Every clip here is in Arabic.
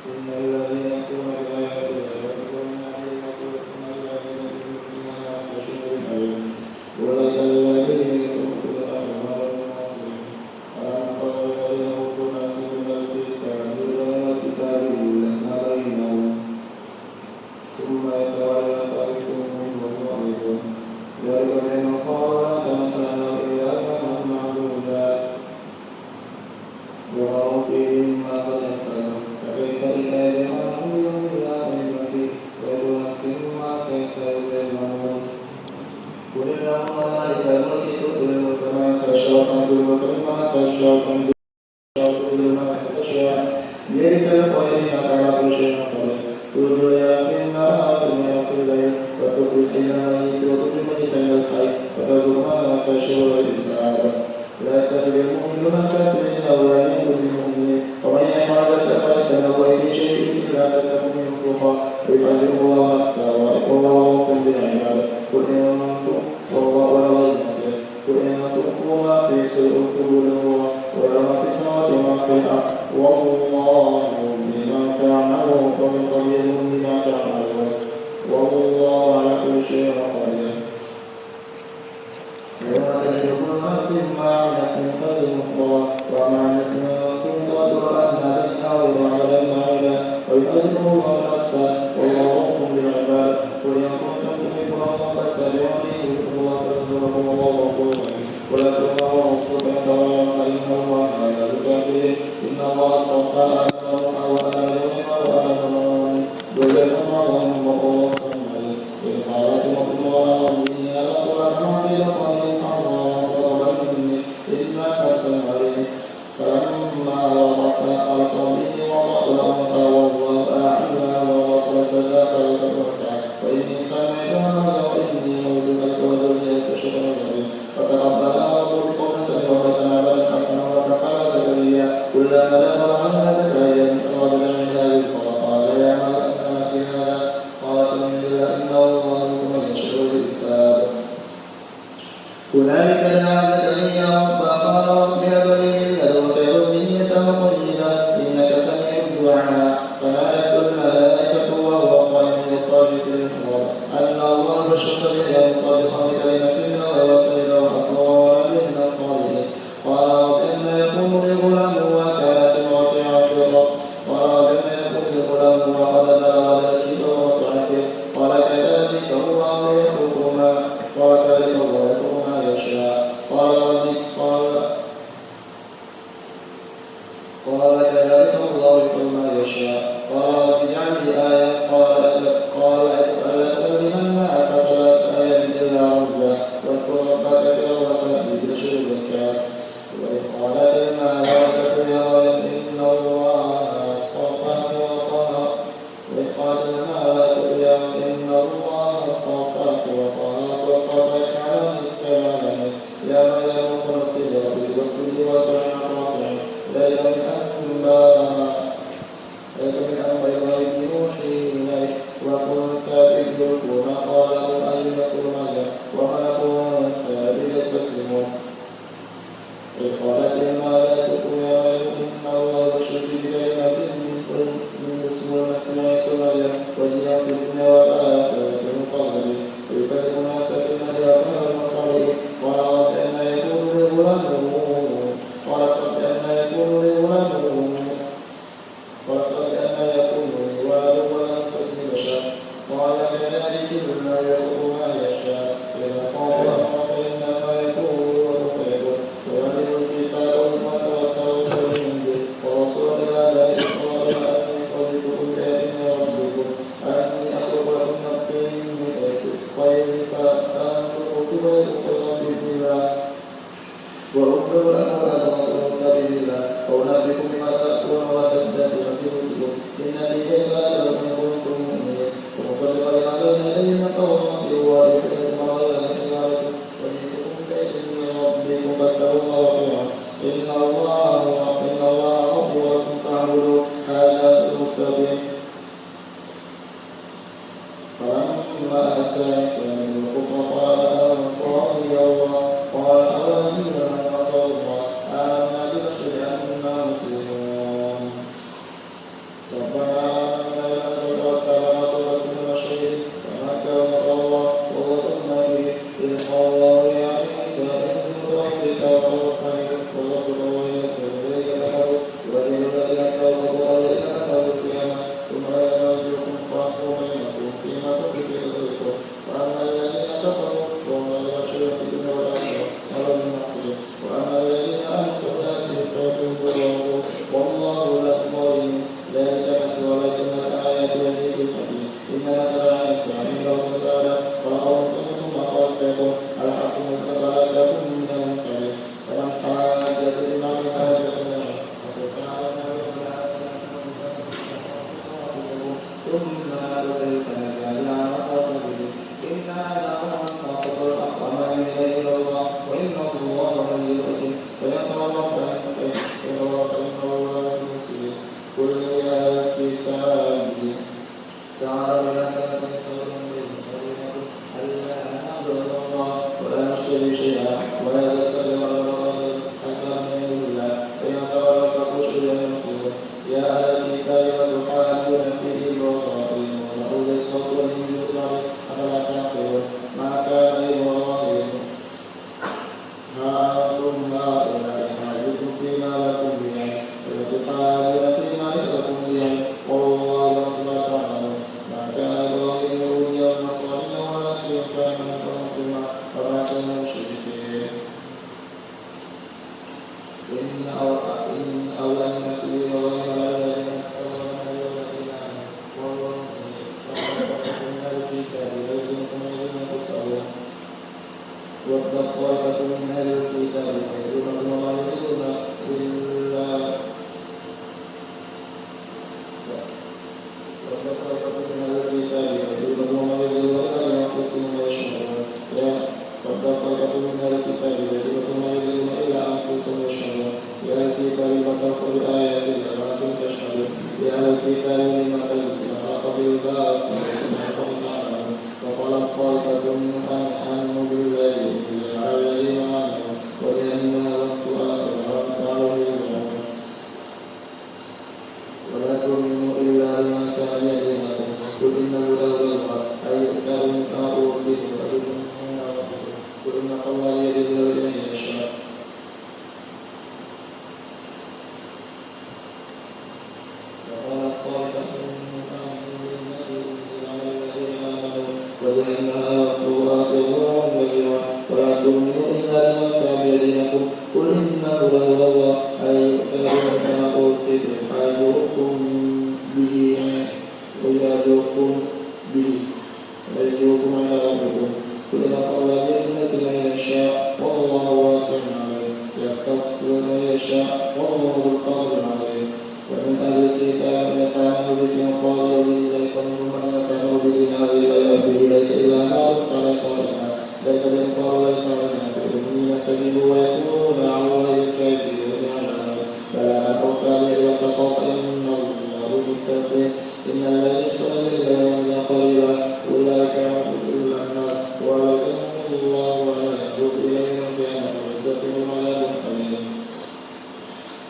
إن الذين يكفرون بآيات الله ويكفرون بالحق ويكفرون بالذين يؤمنون الناس بشر عليهم أولئك الذين يؤمنون أموال الناس ألم تر الذين أوتوا نصيبا من الكتاب يدعون الكتاب لما بينهم ثم يتولى طائفة منهم معرضون ذلك بأنهم قالوا لا تمسنا إلا أياما معدودات ورأوا فيهم ما قد افتروا فكيف إذا جاءهم يوم لا ريب فيه ويقول نفس ما كيف يظلمون قل اللهم مالك الملك تؤتي الملك من تشاء وتنزل الملك ممن تشاء وتنزل الملك ممن تشاء بيدك الخير إنك على كل شيء قدير تولج الليل في النهار وتولج في الليل وتخرج الحي من الميت وتخرج الميت من الحي وترزق من تشاء بغير حساب لا يتخذ المؤمنون الكافرين أولياء من المؤمنين ومن يفعل ذلك فليس من الله في شيء إلا تتقوا منه تقى ويعلم الله نفسه والله غفور بالعباد قل إن والله ولا غير المسير قل إن تخفوا ما في صدوركم الله ويرى ما في السماوات وما في الأرض والله بما تعملون خبير بما تعملون والله على كل شيء قدير يوم تجد كل نفس ما عملت من خير محضرا وما عملت من سوء تود أن بينها ويعمل المعيدا ويحذرهم الله نفسه والله رؤوف بالعباد قل إن كنتم تحبون الله فاتبعوني يحببكم الله ويغفر الله غفور رحيم ولا تولوا ورسولك تولوا فإن الله لا الكافرين إن الله اصطفى آدم وآل إبراهيم وآل عمران وجعلهم معهم والله سميع عليم إذ قالت الله إني لا أطلع إلى قوم فلما رأى قال صبي وضع أنثى والله أعلم ورسول صدق وتوسع وإني سمعتها وإني موجودة وذرية شكرا عليم فتقبلها ربه بقول سميع وتنابل حسنا وكفى زكريا كلما دخل على زكريا من أراد منها رزقا قال يا ملك أنا في هذا قال سمع بالله إن الله يكون يشاء بالحساب هنالك دعا زكريا ربه قال رب هب لي من لدنك ذرية طيبة إنك سميع الدعاء فنادته الملائكة وهو قائم يصلي في المحراب أن الله بشر به مصدقا بكلمة منه ويرسل أسرارا من الصالحين قال رب أن يكون لي غلام وكانت امرأتي عاقرا قال رب أن يكون لي غلام وقد بلغ الكبر وتعكر قال كذلك الله يخلق ما قال كذلك الله يخلق ما يشاء قال كذلك الله يخلق ما يشاء قال رب اجعل لي آية قال أتكلمن الناس فلا آية إلا عزا واذكر ربك كثيرا وسبح بشر الذكر وإذ قالت الملائكة يا مريم إن الله اصطفاك وطهرك وإذ قالت الملائكة يا مريم إن الله اصطفاك وطهرك واصطفاك على نساء العالمين يا مريم اقنتي لربك واسجدي واركعي مع الراكعين ذلك من أنباء الغيب نوحيه وكنت تدرك ما قاله أية مريم وما كنت لتسلم إذ قالت الملائكة يا مريم إن الله يبشرك بكلمة من اسمه المسيح مريم وجيها في الدنيا والآخرة من قبله ويكلم الناس في المهد وكهلا وصغيرا قال رب أن يكون لي غلام قال رب أن يكون لي غلام ولقد أن يكون لي ولد ولم تجد بشر قال كذلك الله يخلق ما يشاء إذا قضى أمرا فإنما يكون له فيكون ويعلم الكتاب إن أولى الناس بالغيب على الذين اتقوا الذين آمنوا من الكتاب ويجزيكم أجرا تسألون والطائفة من أهل الكتاب يحبونهم وما يريدون إلا والطائفة من أهل الكتاب يحبونهم وما يريدون إلا أنفسهم ويشهدون والطائفة من أهل الكتاب يحبونهم وما يريدون إلا أنفسهم ويشهدون يا أهل الكتاب لم تكفروا بآيات الله وأنتم تشهدون يا أهل الكتاب لم تلبسون الحق بالباطل وأنتم تعلمون وقالت طائفة منهم آمنوا بالذي أنزل على الذين آمنوا وجعلنا قالوا يؤمنون ولا تؤمنوا إلا لمن كان يدينكم قل إن الهدى الله أي يؤتى مما أوتيتم فبكم من ربكم قل إن الله يضل من يشاء وقالت طائفة منهم آمنوا بالذي أنزل على الذين آمنوا وجعلنا ولا تؤمنوا إلا لمن كان يدينكم قل إن هدى الله أن يؤتى مما أوتيتم حاجوكم به ويجوكم على ربكم قل إن الله بجنة من يشاء والله واسع عليم يختص من يشاء والله ذو الفضل عليم ومن أهل الكتاب من يتعامل بهم قال إليك منهم من يتعامل بدينار لا يهدي إليك إلا ما رفت على قائما ذلك الإنكار ليس علينا بالأمين سبيل ويكون على الله الكاذبون يعلمون فلا خوف عليهم واتقوا إن الله بالمتقين إن الذين اشتروا بالله قليلا أولئك يعبدون النار ولكن الله ولا يعود إليهم كان ويزدهم عذاب أليم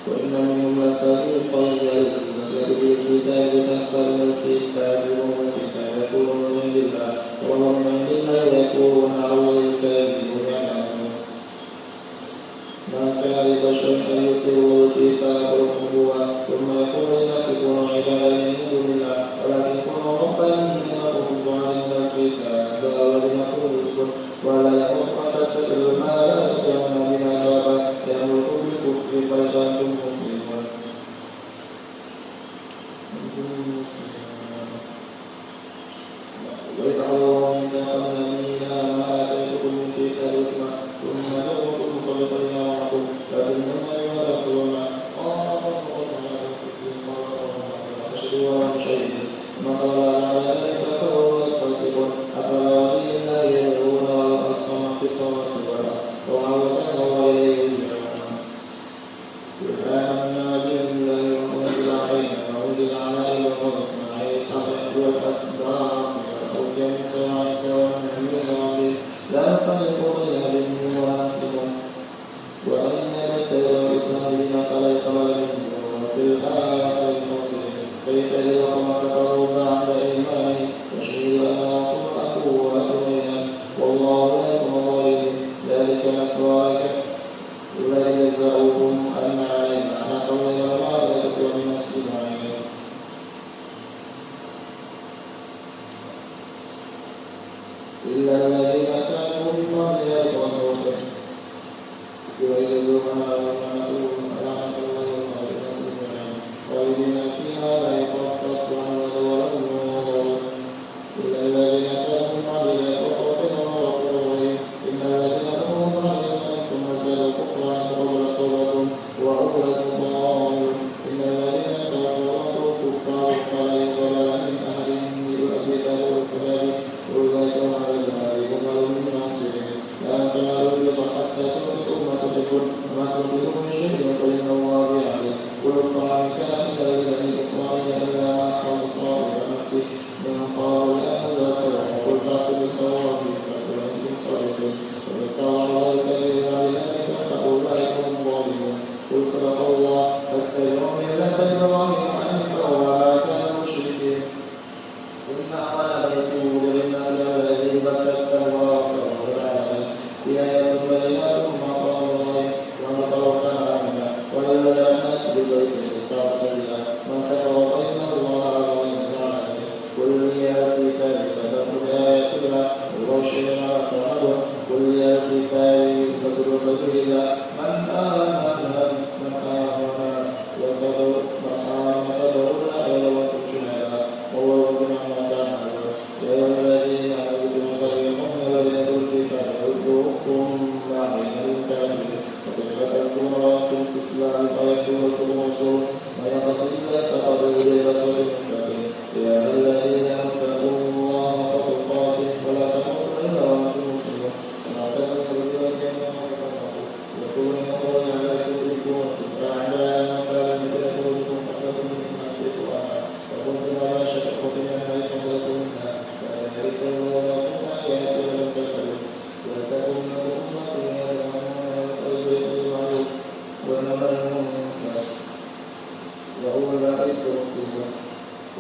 وإن منهم لكاذب قليلا المسجد بالكتاب تحصل الكتاب وهو الكتاب يقولون من عند الله وهو من عند الله يقولون على الله الكاذب يعلمون ما كان لبشر أن يؤتيه الكتاب والنبوة ثم يقول للناس كونوا عبادا من دون الله ولكن كونوا ربانيين وكتبوا علينا الكتاب ولنكون رسل ولا يقوم أن تتبعوا ما لا تتبعون من عذابا يأمركم بالكفر فإذا أنتم مسلمون وإذ أخذوا ميثاقا نبينا ما آتيتكم من كتاب وحكمة ثم جاءوا مصدقا لما معكم لكنما يرسلون أشهدوا وهم شهيدون ثم قال على ذلك فهو فاسقون أفلا ولي الله يدعون ولا أصنام في السماوات والأرض وما وكان إليه يرجعون قل آمنا بالله وما أنزل علينا وأنزل على إبراهيم وإسماعيل وإسحاق والأسباط وكان عيسى ومحمد لا نفرق بين أحد منهم ولا نسلمون وأن نتبع الإسلام بما خلق منه وفي الآخرة المصير كيف يدركم كفروا بعد إيمانه وشهدوا أن صدقه وأتمنى والله لا يحب الظالمين ذلك نتلو عليك لا يجزاؤهم أن علينا حق غير ما ذكروا من مسلم عليه إلا الذين كانوا من بعد ذلك وصوته يعيذون لعنة الله والملائكة خالدين فيها لا يخفف عنهم ولهم ينظرون إلا الذين كانوا من بعد ذلك وصوته غفور رحيم إن الذين كفروا بعد ذلك ثم ازدادوا كفرا قبلت توبتهم وأخرت ضالون إن الذين كفروا كفار فلا يقبل من أحدهم ملء الكتاب والكتاب أولئك هم على النار هم من الناصرين لا تنالوا البر حتى تنفقوا ما تحبون وما تنفقوا من شيء فإن الله به عليم كل الطعام كان إلا لبني إسرائيل إلا ما حرم إسرائيل على نفسه من قالوا لا نزلت قل فأتوا بالتوراة فأتوا أنتم صادقون وإن قال الله الكريم لذلك فأولئك هم الظالمون قل صدق الله فاتبعوا ملة إبراهيم حنيفا وما كان مشركين إن أول بيت وضع للناس الذي بكت مباركا وغير فيها آيات بينات مقام الله ومن توكل على الله ولله الناس بالبيت استطاع سبيلا من كفر فإن الله غني عنه قل يا الكتاب فكفروا بآيات الله والله شهد على تعملون قل يا الكتاب فسلوا سبيلا من آمن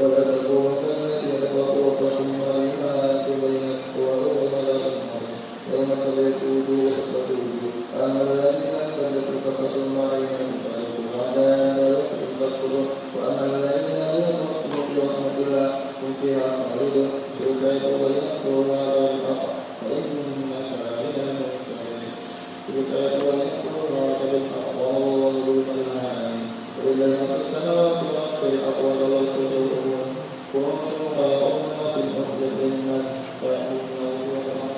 ولا تكونوا كالذين كفروا وكفروا عليها بينت وأولئك عذاب عظيم يوم تبيض وجوه وتسود وجوه فأما الذين اسودوا كفروا عليهم فذوقوا العذاب لا يخلفون وأما الذين آمنوا برحمة الله هم فيها خالدون تلك ونصرها بالحق فإنك من المرسلين تلك ونصرها بالحق والله ذو العالمين ولله ما في السماوات وما في الأرض وله تدعون كنتم خير أمة أخرجت للناس تأمرون بالمعروف وتنهون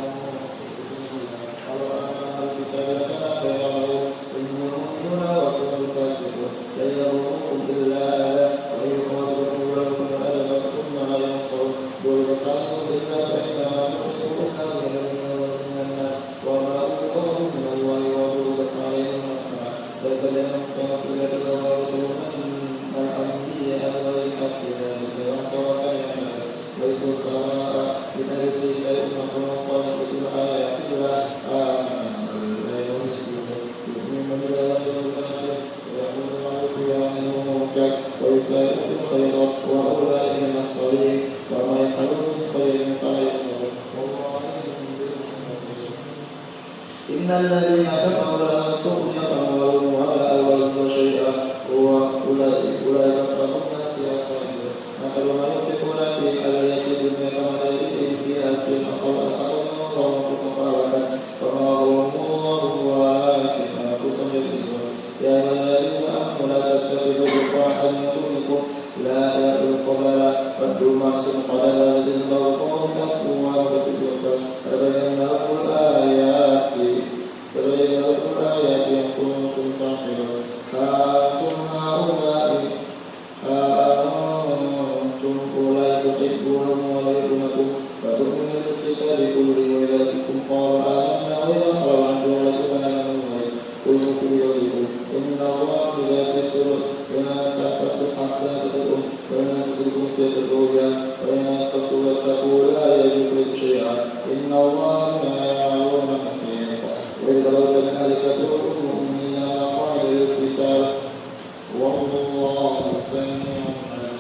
عن الكتاب كان خيرا المؤمنون وكانوا الفاسقون لن يضروكم إلا أذى وإن يقاتلوكم ولكم أذى ثم لا ينصرون ضربت عليهم إلا بينما تحرقون من الناس وما أوتوا من الله وضربت عليهم مسكنا فبلغهم كما قلت ورسولهم الأنبياء بغير حق ذلك وعصوا كلمة ليسوا سواء من أهل الكتاب أمة قالت الآيات الله آمنا لا يشركون يؤمنون بالله واليوم الآخر ويقول المعروف وينهى عن المنكر ويسارعون في الخيرات وأولئك من الصالحين وما يفعلون من خير فليحزنون والله عليم بالمتقين إن الذين كفروا لن تغني أموالهم ولا أولادهم شيئا أولئك أصحاب النار خالدون مثل ما ينفقون في الحياة الدنيا كمثل فيها سيل أصابها نار فاحترقت فما ظلمهم الله ولكن أنفسهم يظلمون يا أيها الذين آمنوا لا تتخذوا بطانا من دونكم لا يأتوا القبل ودوا ما أنتم قد لا يجد الله قوم تقوى وتتقوا فبين لكم الآيات إن كنتم تعقلون أنتم أولئك تحبونهم ويحبونكم فتؤمنون بالكتاب كله وإذا لقيتم قالوا آمنا وإذا خلوا عنكم لكم آمنوا قل مكرهون إن الله بذات الصدور إن تحسسوا حسنات تدعون وإن تشركوا سيئة بها وإن تصلوا واتقوا لا يجوكم شيئا إن الله بما يعملون محيط وإذا لو الملكة المؤمنين وقعد القتال والله سميع عليم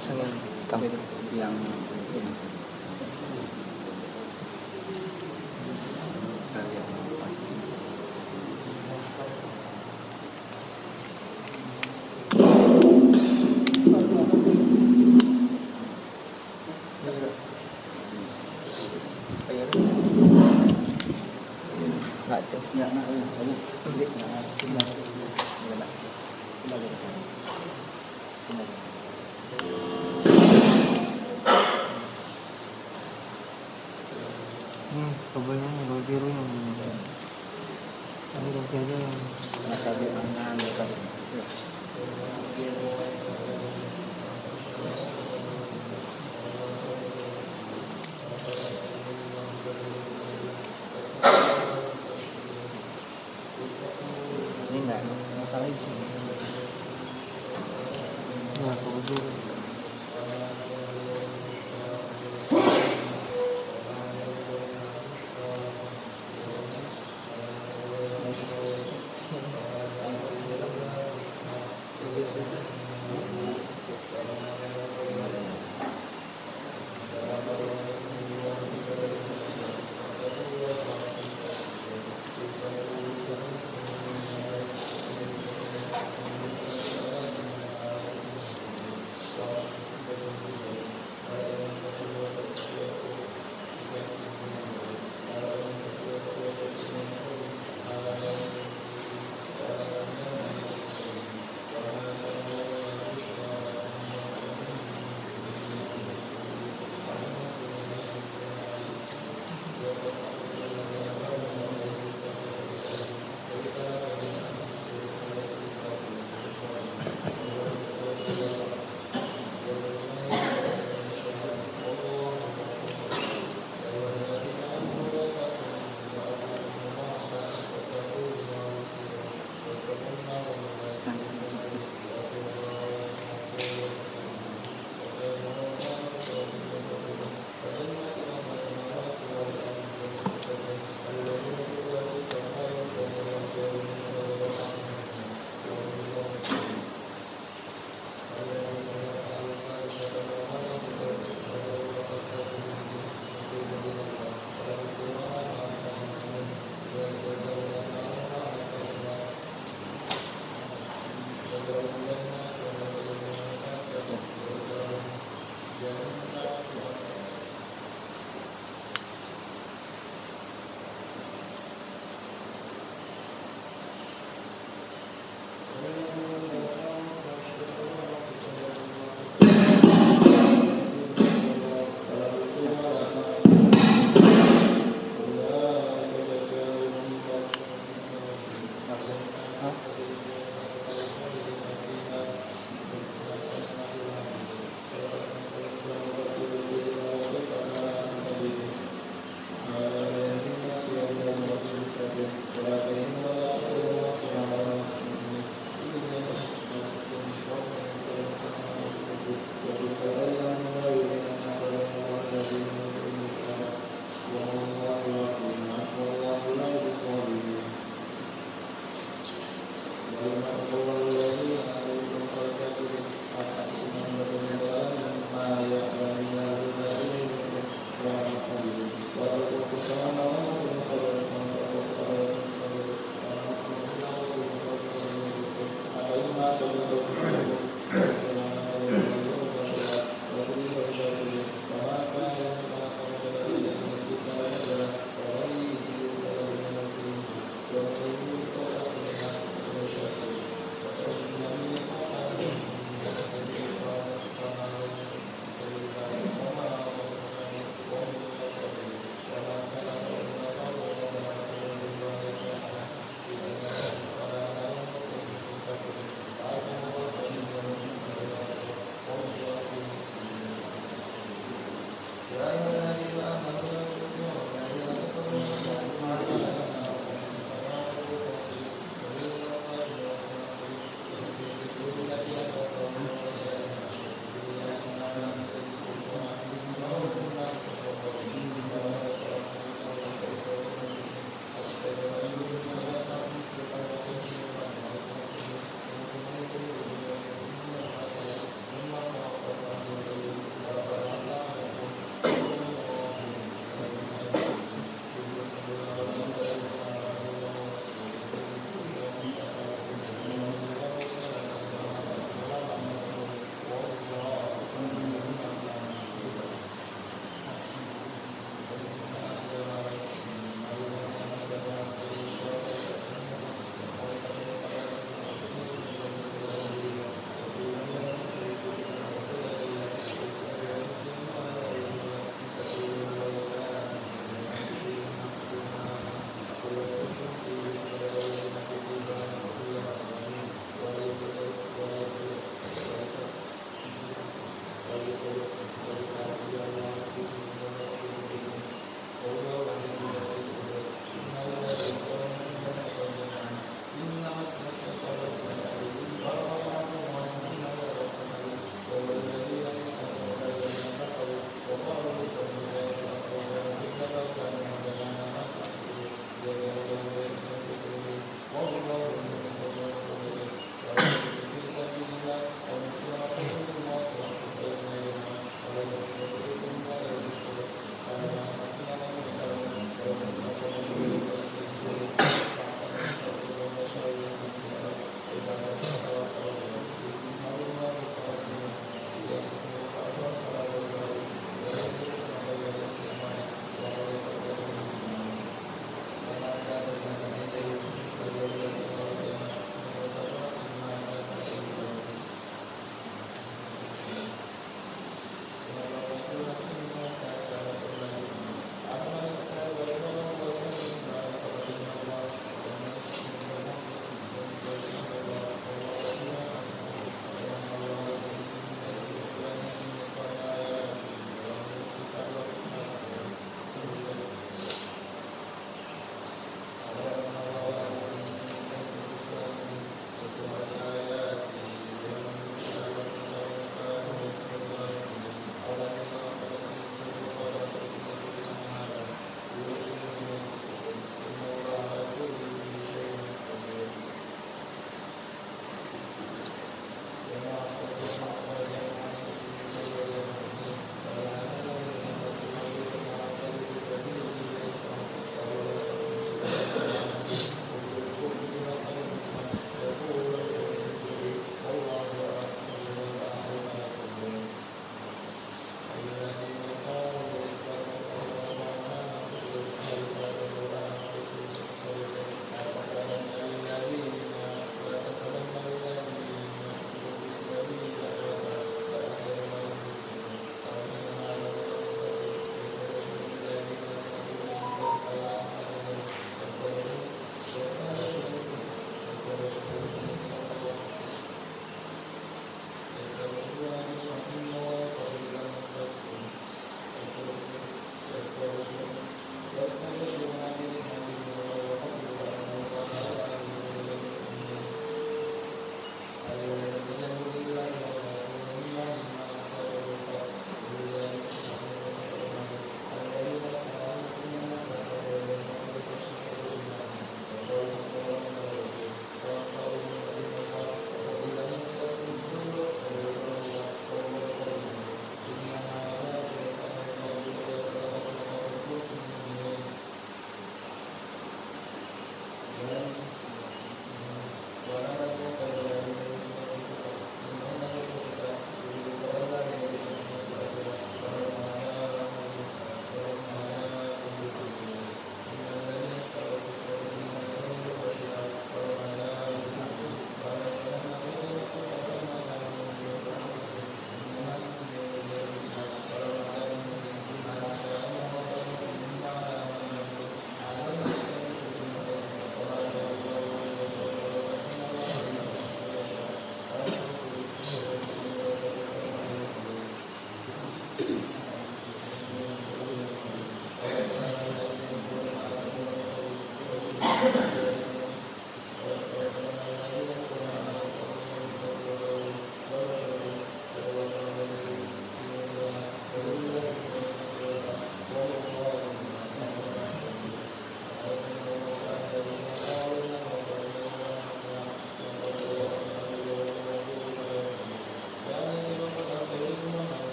pasang yang kami itu yang ini dari yang air. Nggak tuh. Ya, nah, ini. Ini, nah, kembali. Kembali. Kabelnya kalau biru yang ini aja yang Sabi ang mereka. Ini enggak masalah isi. ya kalau biru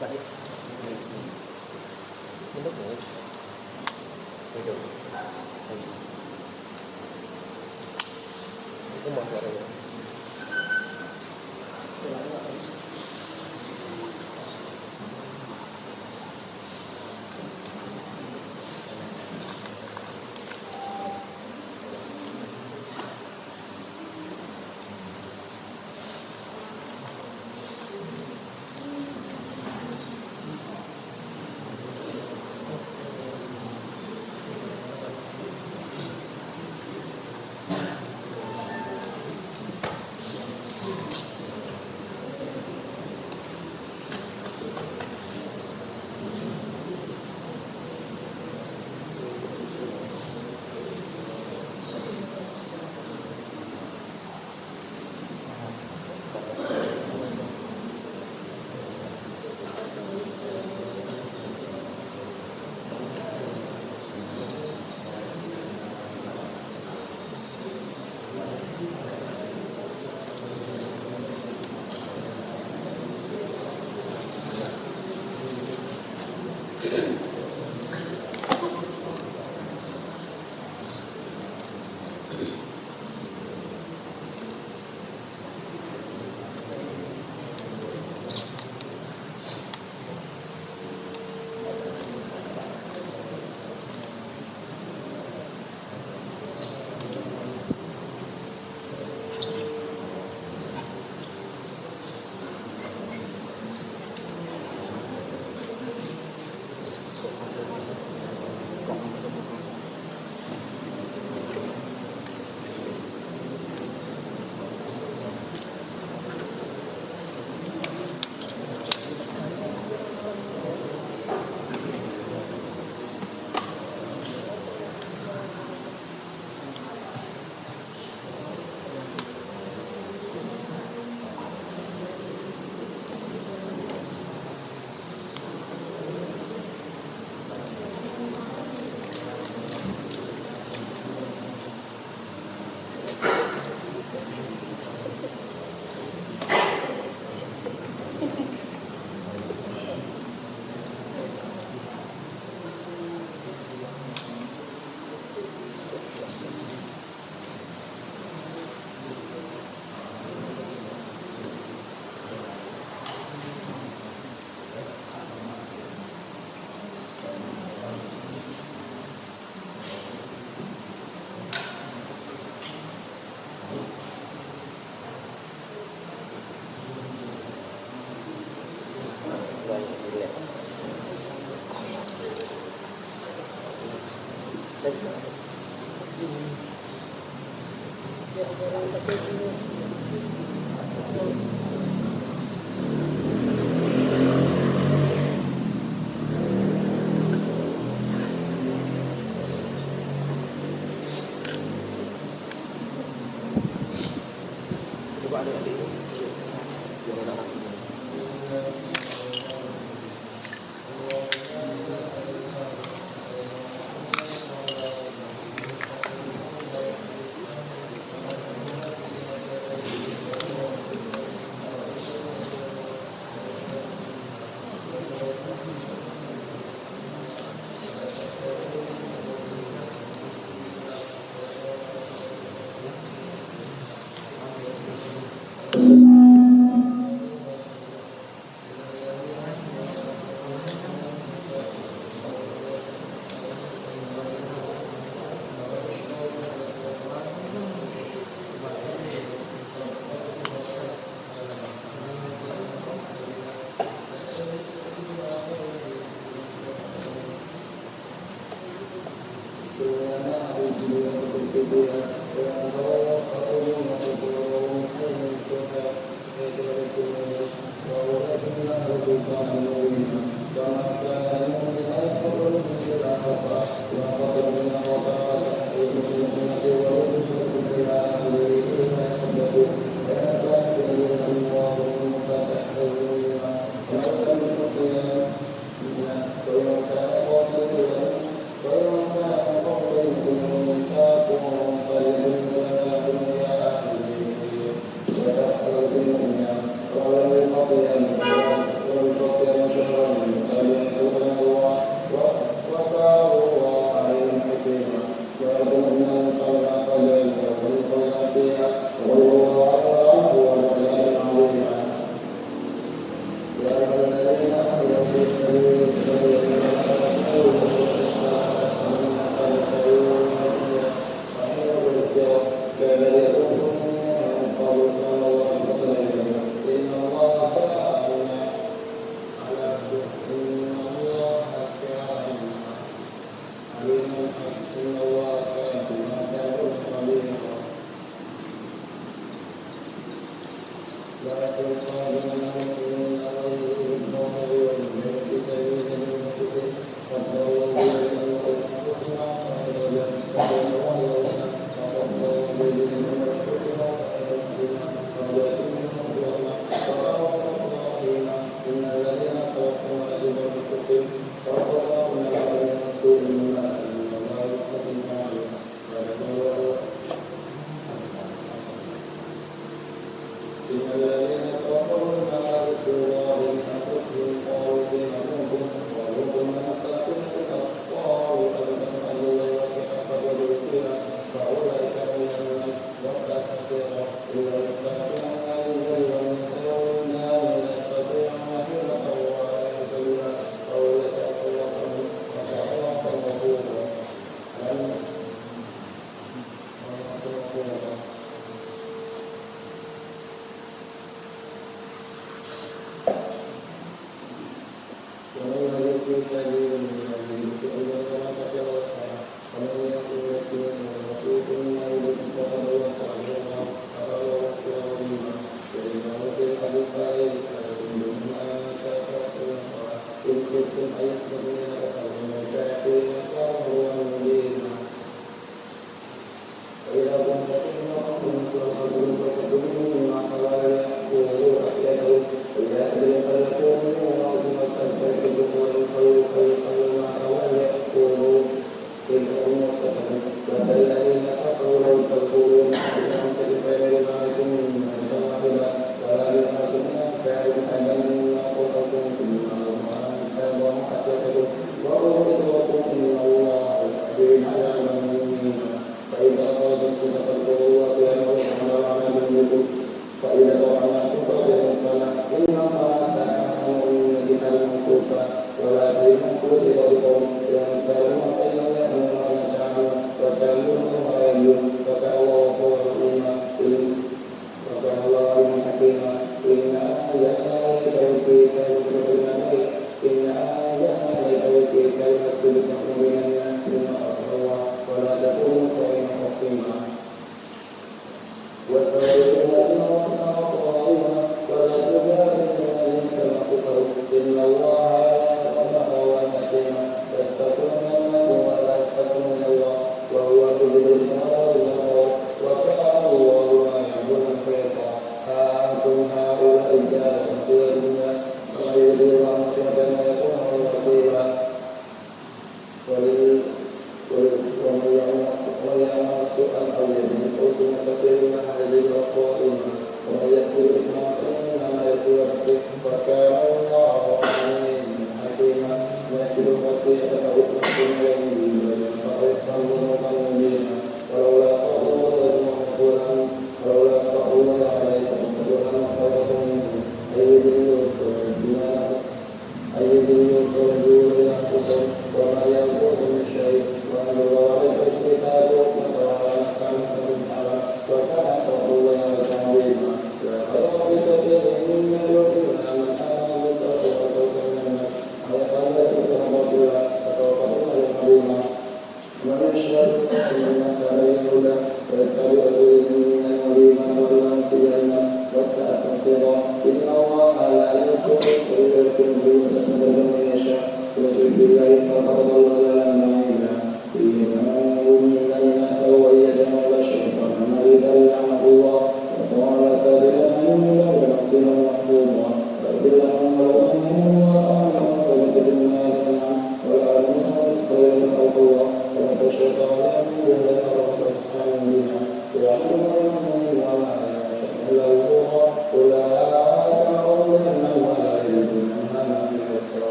Vậy nhưng lúc đấy sẽ được không có một cái rồi. Coba ada ini. Jangan ada.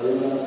Thank you.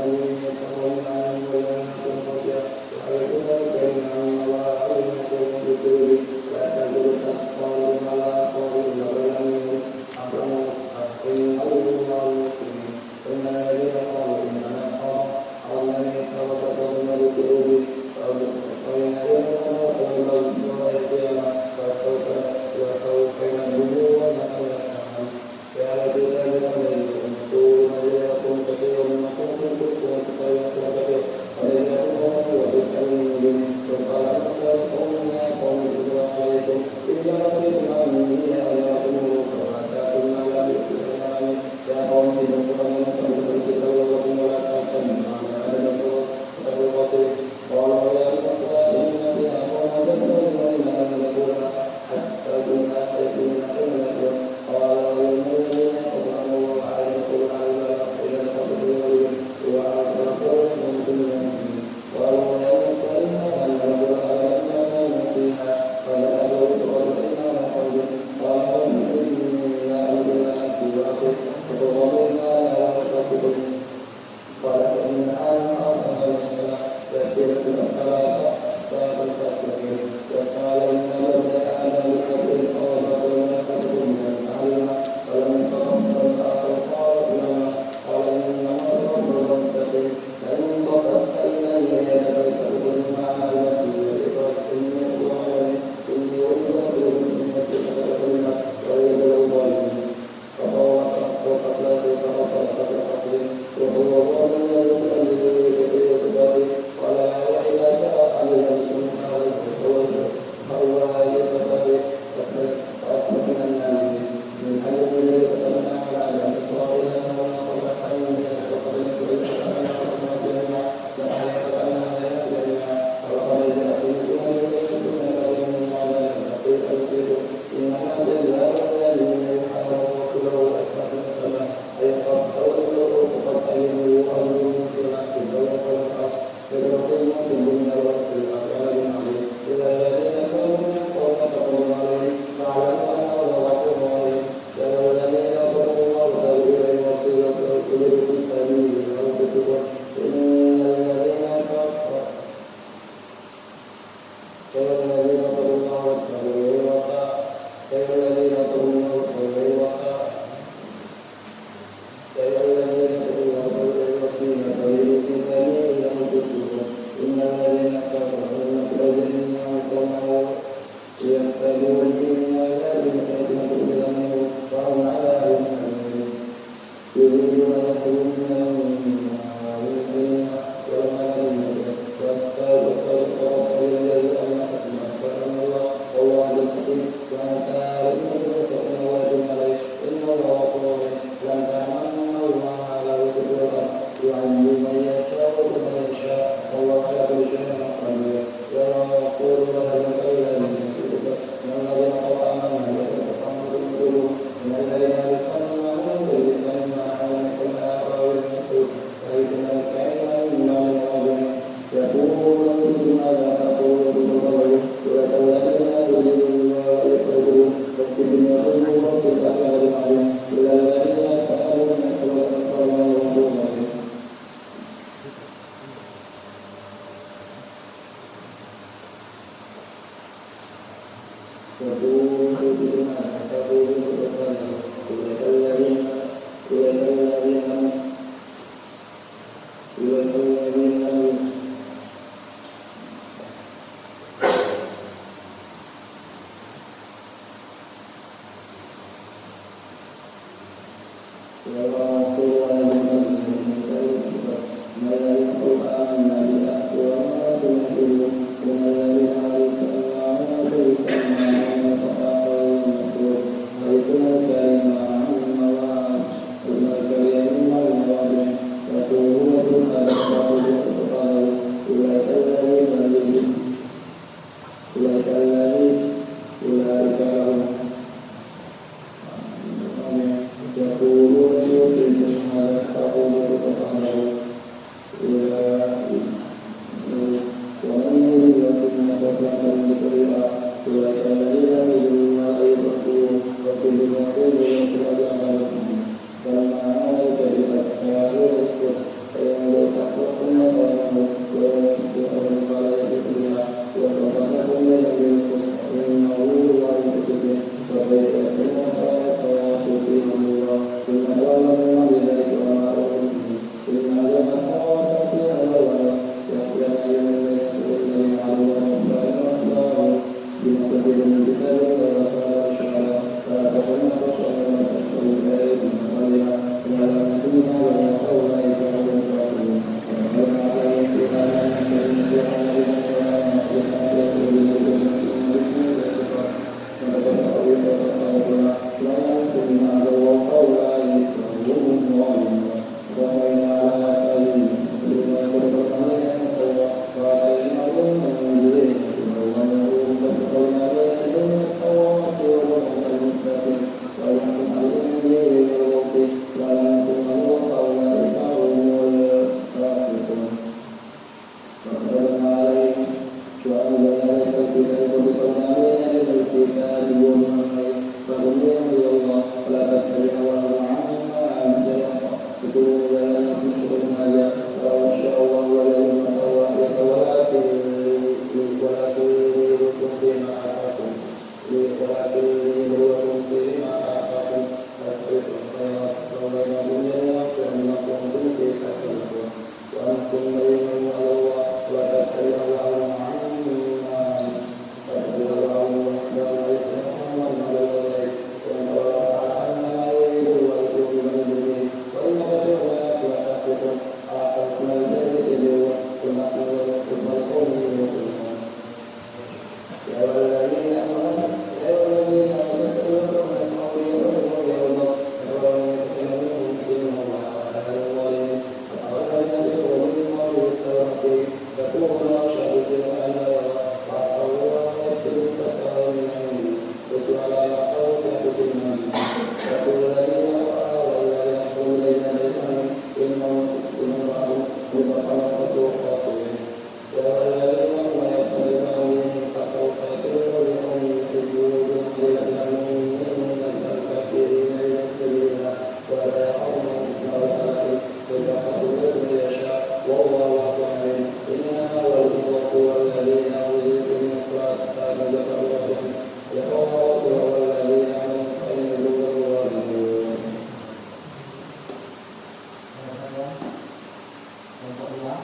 kelompok 2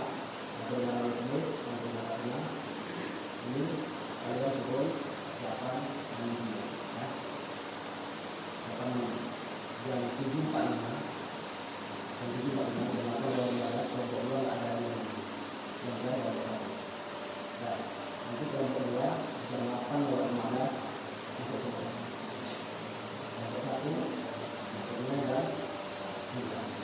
dengan jenis menggunakannya ini kalian pukul 8 dan 9 ya. 8 yang 745 dan 745 bermakna bahwa kelompok 2 ada yang ada nah, nanti kelompok 2 jam 8 lewat 15 masuk ke kelompok 1 masuknya jam 9.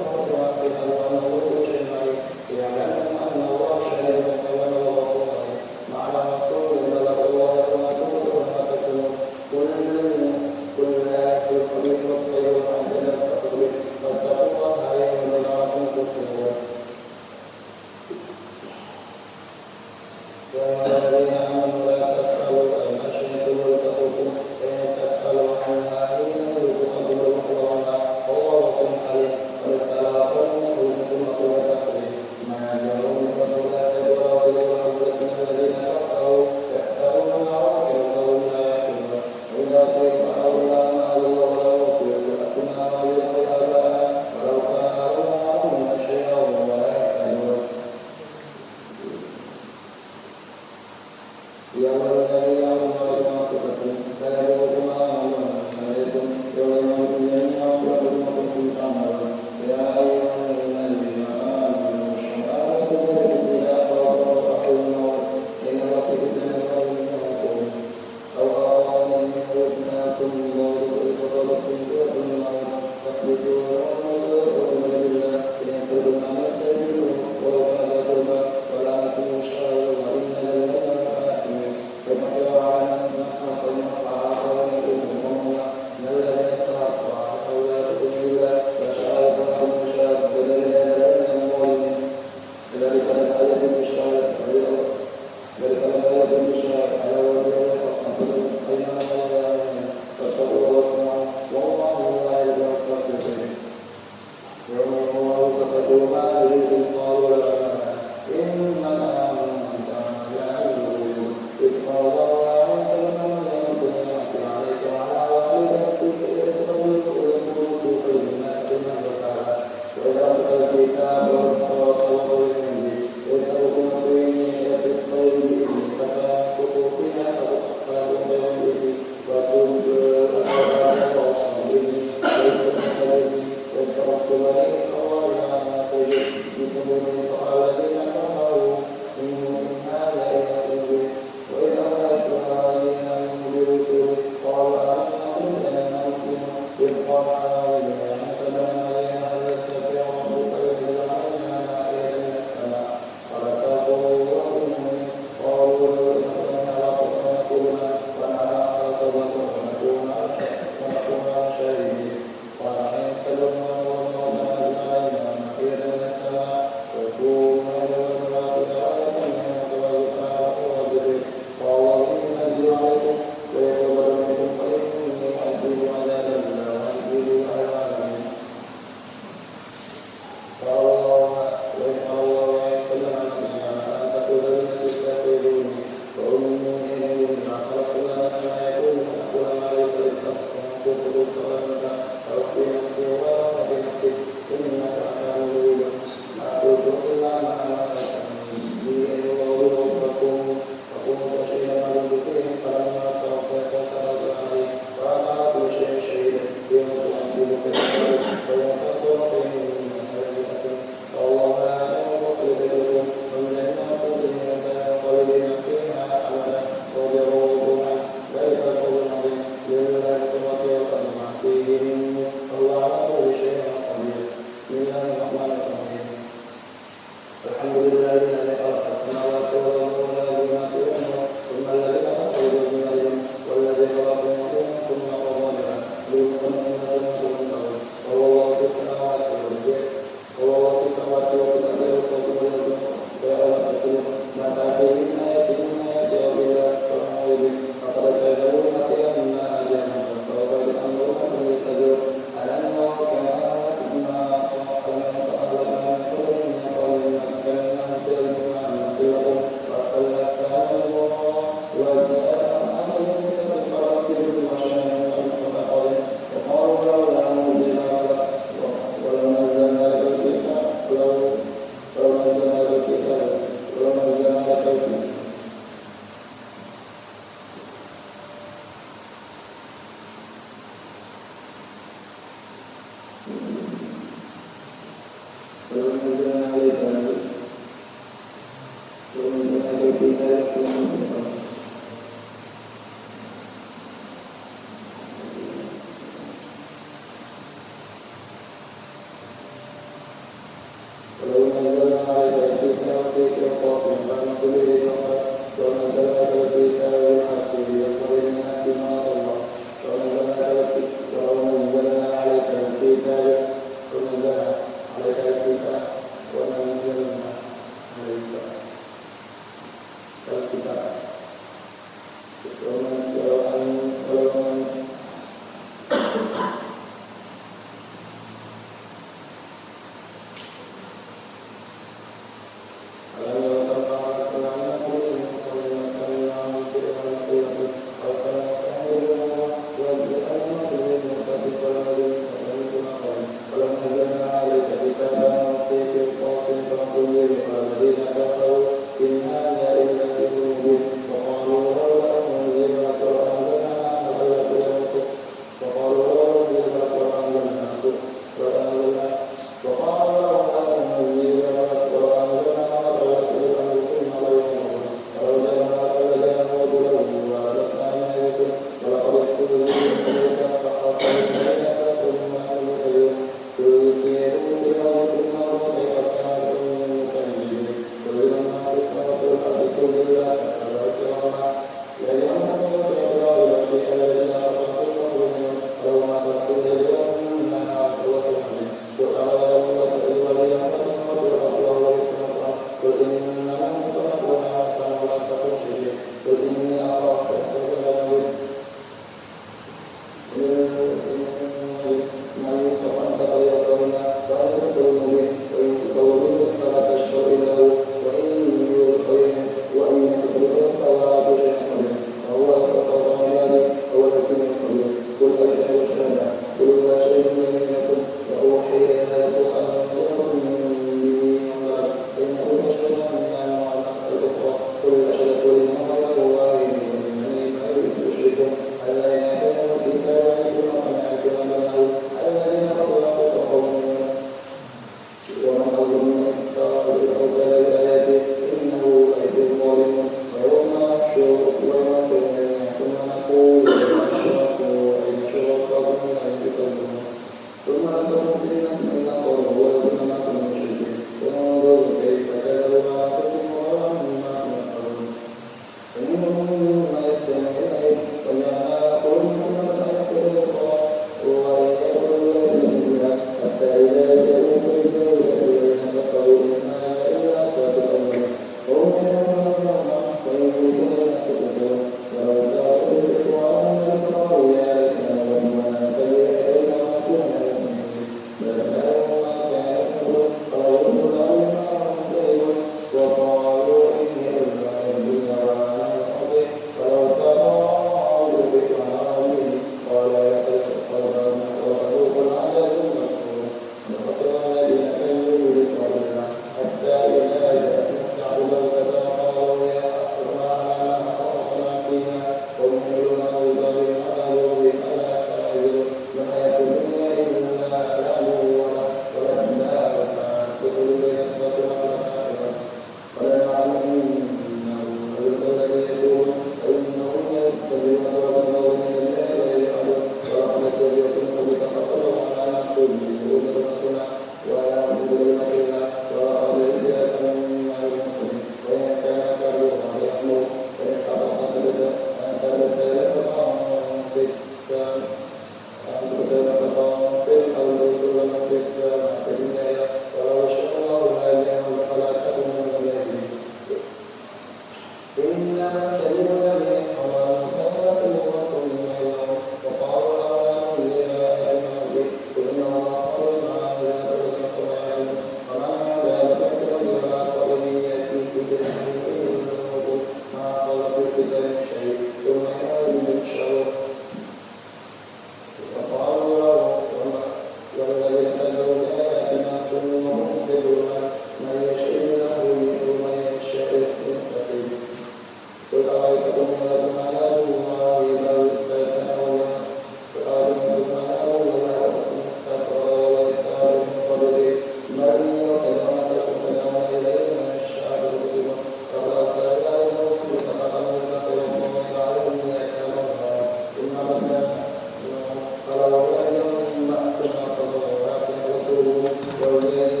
Thank you.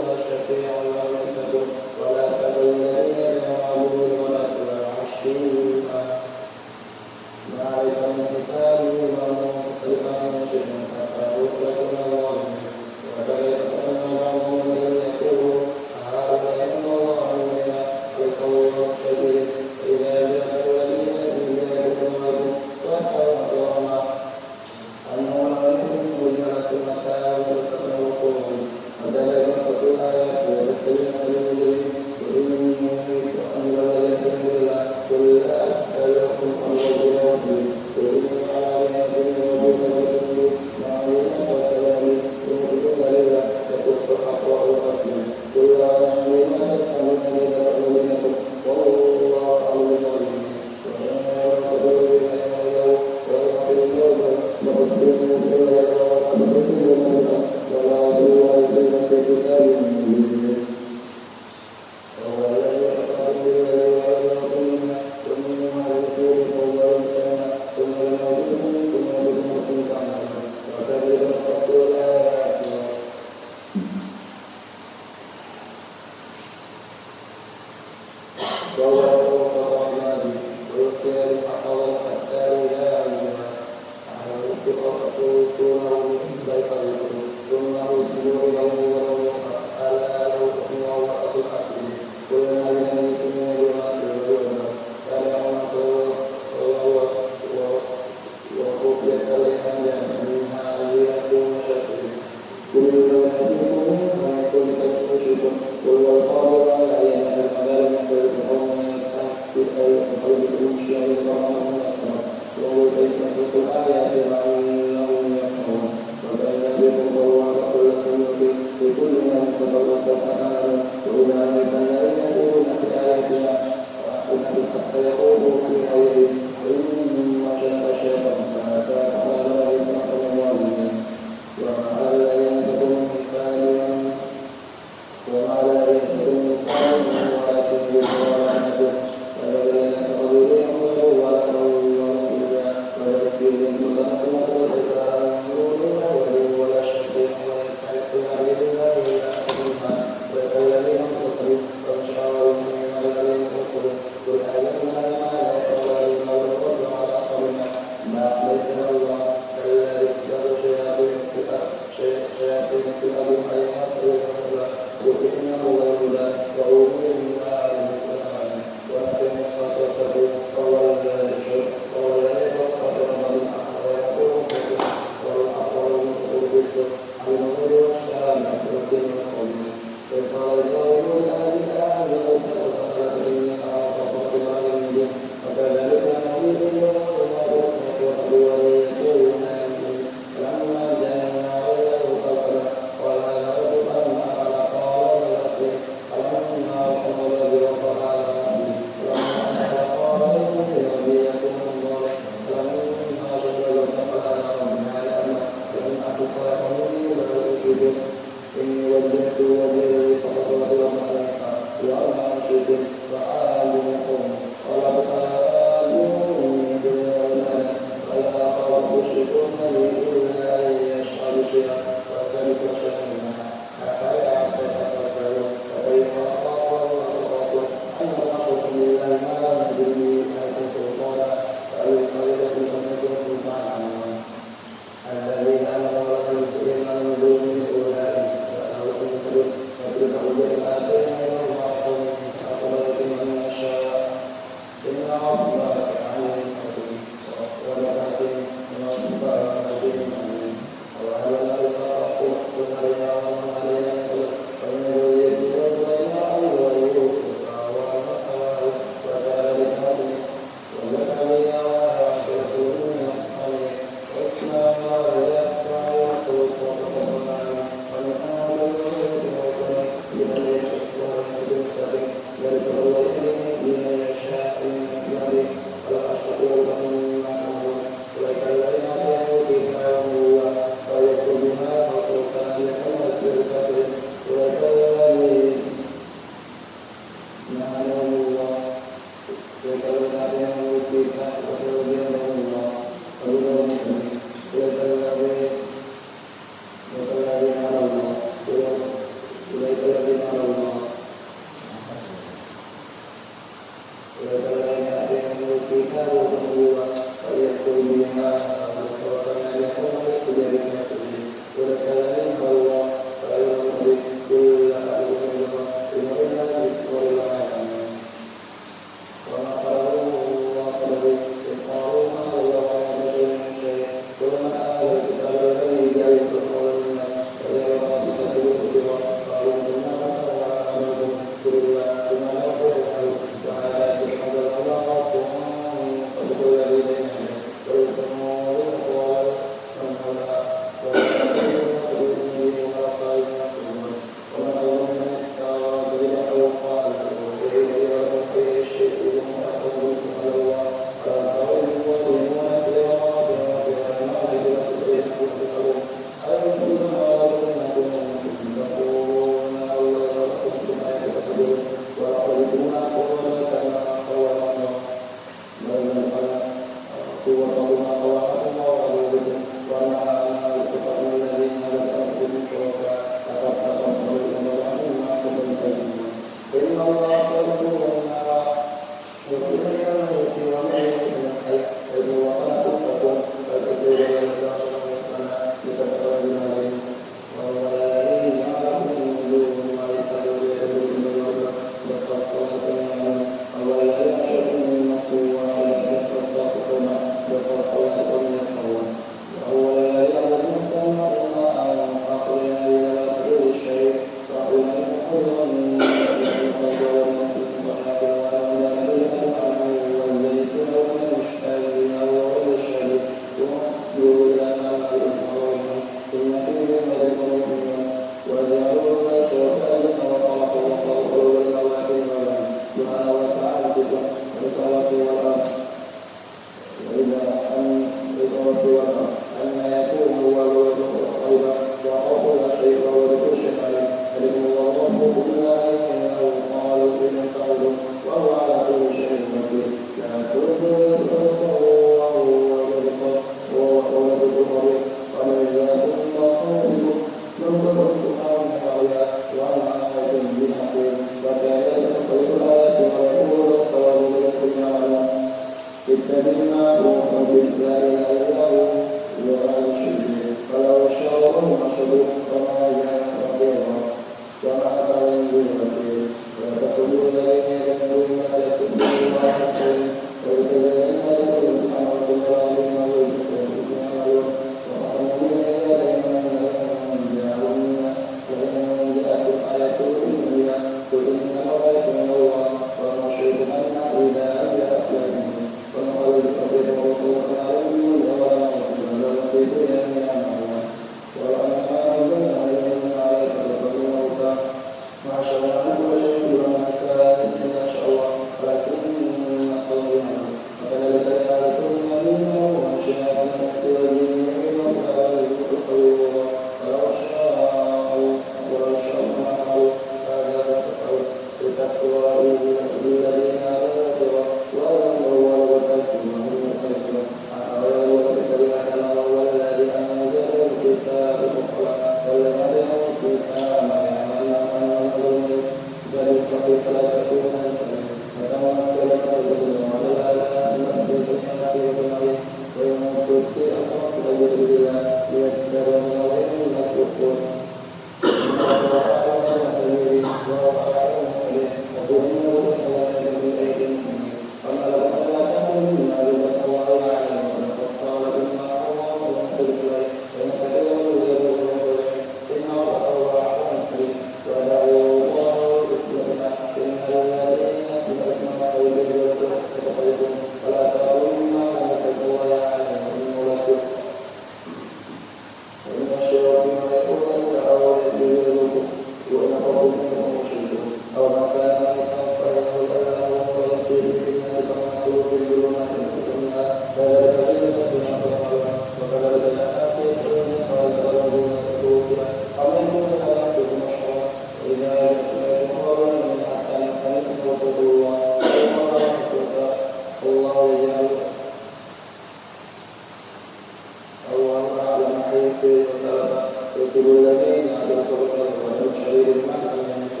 الذين أدركوا الأرض وتبشروا بالمعنى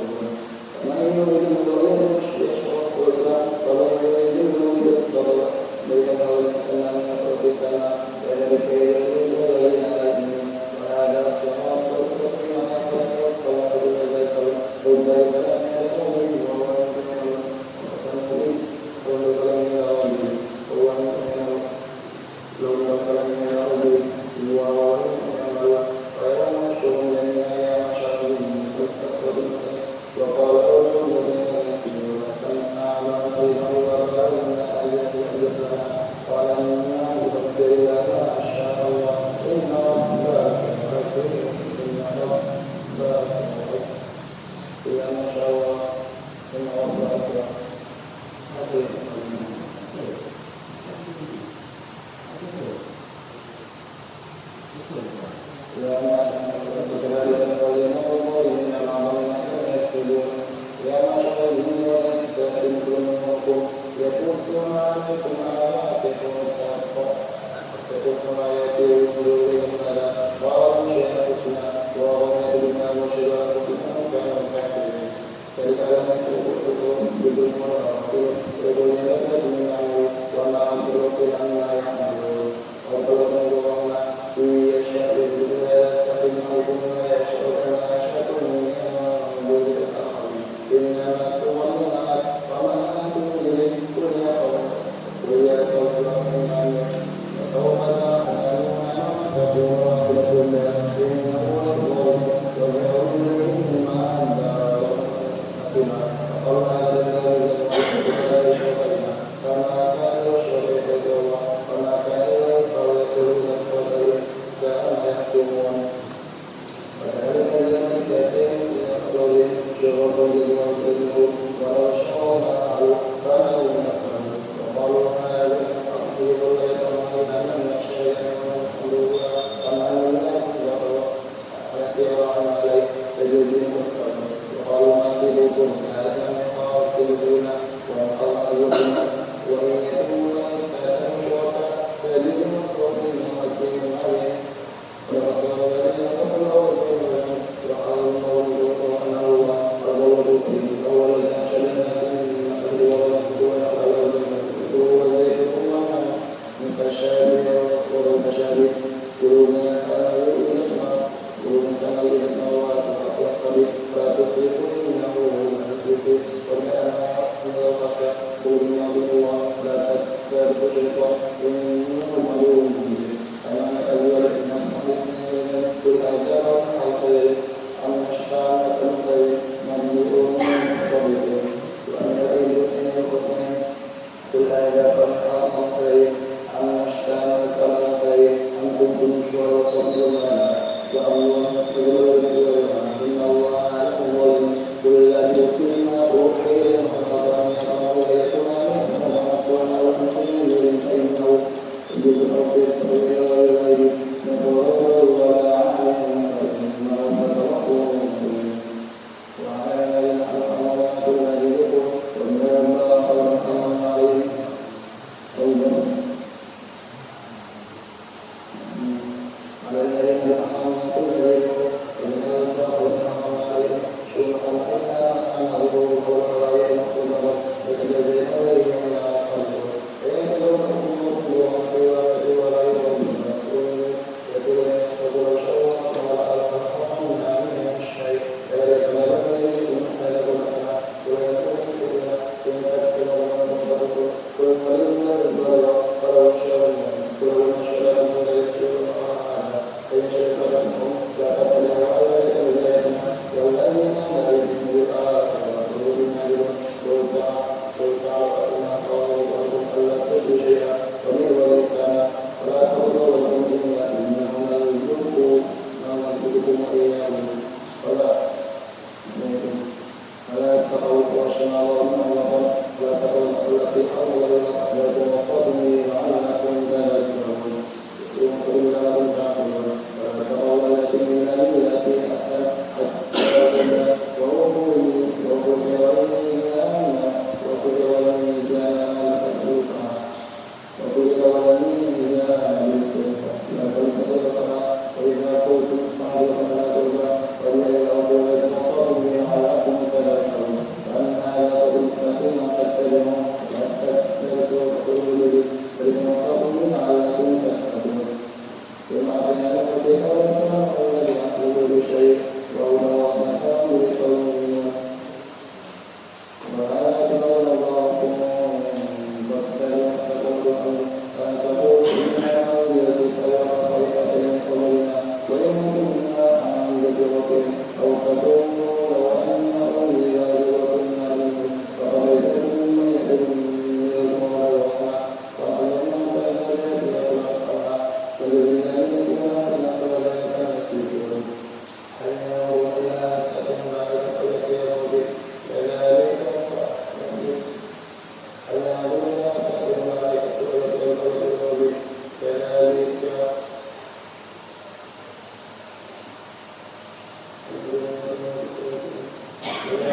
إلا ما شاء الله ثم الله أكبر.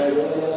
Thank you.